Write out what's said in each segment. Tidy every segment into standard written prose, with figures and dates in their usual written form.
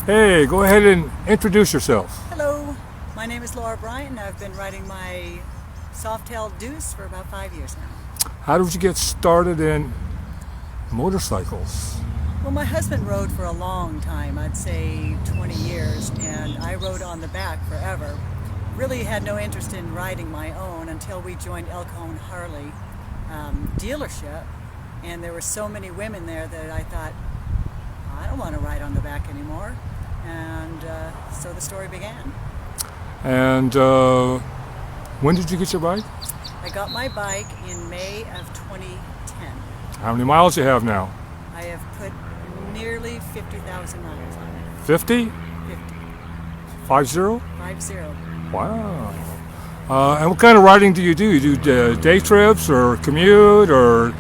Hey, go ahead and introduce yourself. Hello, my name is Bryant and I've been riding my Softail Deuce for about 5 years now. How did you get started in motorcycles? Well, my husband rode for a long time, I'd say 20 years, and I rode on the back forever. Really had no interest in riding my own until we joined Harley dealership, and there were so many women there that I thought, I don't want to ride on the back anymore, and so the story began. And when did you get your bike? I got my bike in May of 2010. How many miles do you have now? I have put nearly 50,000 miles on it. 50? 50. 50? 50. Wow. And what kind of riding do? You do day trips or commute or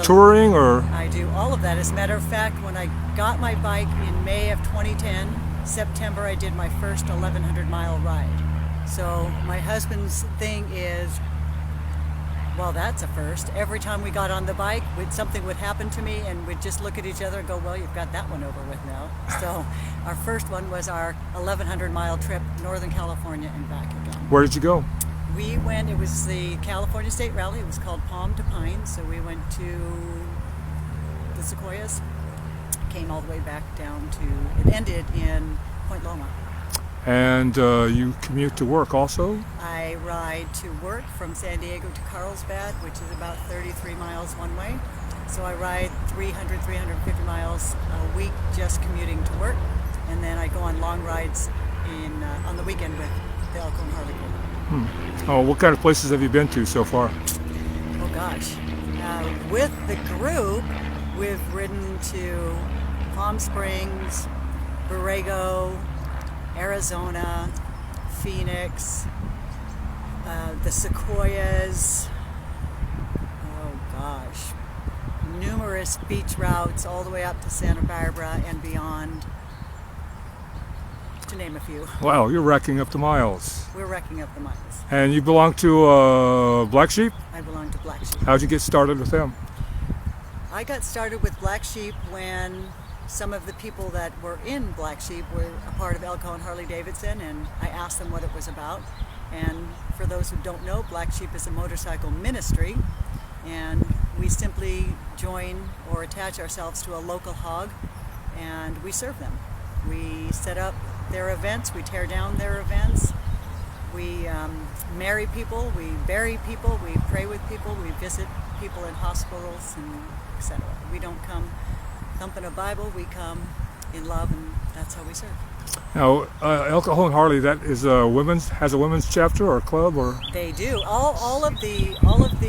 touring or? I do all of that. As a matter of fact, when I got my bike in May of 2010, September I did my first 1,100 mile ride. So my husband's thing is, well, that's a first. Every time we got on the bike, something would happen to me and we'd just look at each other and go, well, you've got that one over with now. So our first one was our 1,100 mile trip, Northern California and back again. Where did you go? We went, it was the California State Rally. It was called Palm to Pine. So we went to the Sequoias, came all the way back down to, it ended in Point Loma. And you commute to work also? I ride to work from San Diego to Carlsbad, which is about 33 miles one way. So I ride 300, 350 miles a week just commuting to work. And then I go on long rides on the weekend with the Harley group. Oh, what kind of places have you been to so far? Oh gosh. With the group, we've ridden to Palm Springs, Borrego, Arizona, Phoenix, the Sequoias, oh gosh, numerous beach routes all the way up to Santa Barbara and beyond, to name a few. Wow, you're racking up the miles. We're racking up the miles. And you belong to Black Sheep? I belong to Black Sheep. How'd you get started with them? I got started with Black Sheep when some of the people that were in Black Sheep were a part of Elko and Harley Davidson, and I asked them what it was about. And for those who don't know, Black Sheep is a motorcycle ministry, and we simply join or attach ourselves to a local hog, and we serve them. We set up their events, we tear down their events, we marry people, we bury people, we pray with people, we visit people in hospitals, and etc. We don't come thumping a Bible, we come in love, and that's how we serve. Now, Elko and Harley, that is has a women's chapter or club, or? They do. All of the all of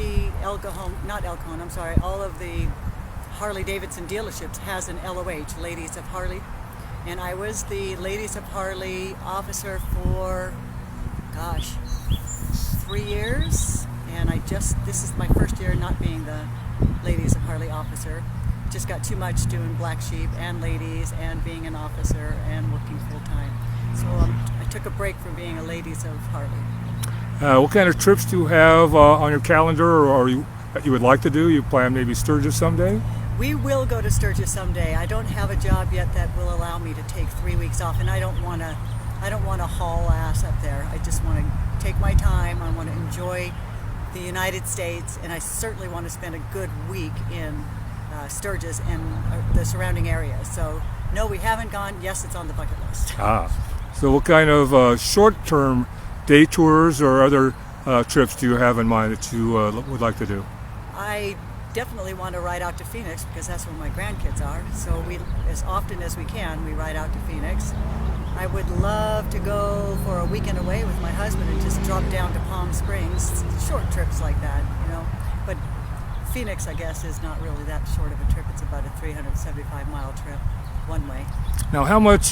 the Harley Davidson dealerships has an LOH, Ladies of Harley, and I was the Ladies of Harley officer for, 3 years, and this is my first year not being the Ladies of Harley officer. Just got too much doing Black Sheep and ladies and being an officer and working full time. So I took a break from being a Ladies of Harley. What kind of trips do you have on your calendar, or that you would like to do? You plan maybe Sturgis someday? We will go to Sturgis someday. I don't have a job yet that will allow me to take 3 weeks off, and I don't want to haul ass up there. I just want to take my time. I want to enjoy the United States, and I certainly want to spend a good week in Sturgis and the surrounding areas. So no, we haven't gone. Yes, it's on the bucket list. So what kind of short-term day tours or other trips do you have in mind that you would like to do? I definitely want to ride out to Phoenix because that's where my grandkids are. So we, as often as we can, we ride out to Phoenix. I would love to go for a weekend away with my husband and just drop down to Palm Springs. Short trips like that, But Phoenix, I guess, is not really that short of a trip. It's about a 375-mile trip one way. Now, how much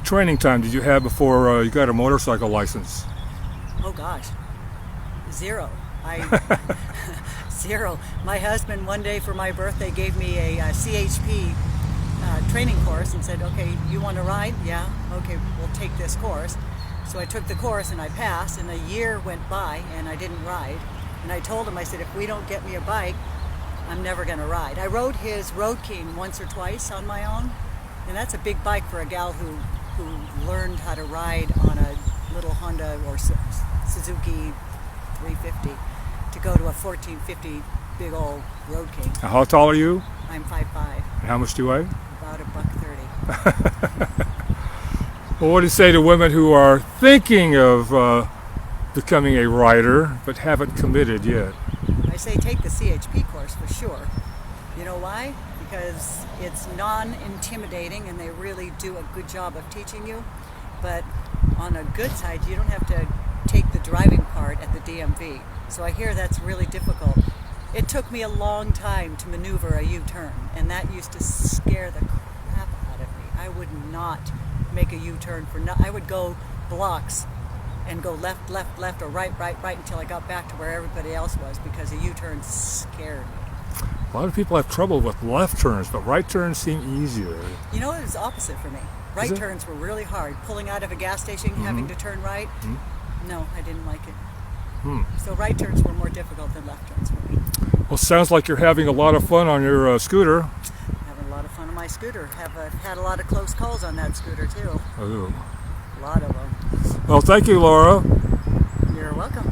training time did you have before you got a motorcycle license? Oh gosh, 0. Zero. My husband one day for my birthday gave me a CHP training course and said, okay, you want to ride? Yeah, okay, we'll take this course. So I took the course and I passed, and a year went by and I didn't ride. And I told him, I said, if we don't get me a bike, I'm never going to ride. I rode his Road King once or twice on my own, and that's a big bike for a gal who learned how to ride on a little Honda or Suzuki 350 to go to a 1450 big old Road King. How tall are you? I'm 5'5". How much do you weigh? About $130. Well, what do you say to women who are thinking of becoming a rider but haven't committed yet? I say take the CHP course for sure. You know why? Because it's non-intimidating and they really do a good job of teaching you. But on a good side, you don't have to take the driving part at the DMV. So I hear that's really difficult. It took me a long time to maneuver a U-turn, and that used to scare the crap out of me. I would not make a U-turn I would go blocks and go left, left, left, or right, right, right until I got back to where everybody else was because a U-turn scared me. A lot of people have trouble with left turns, but right turns seem easier. You know, it was opposite for me. Right turns were really hard. Pulling out of a gas station, having to turn right, no, I didn't like it. So right turns were more difficult than left turns for me. Well, sounds like you're having a lot of fun on your scooter. Having a lot of fun on my scooter. Have had a lot of close calls on that scooter too. Oh. A lot of them. Well, thank you, Laura. You're welcome.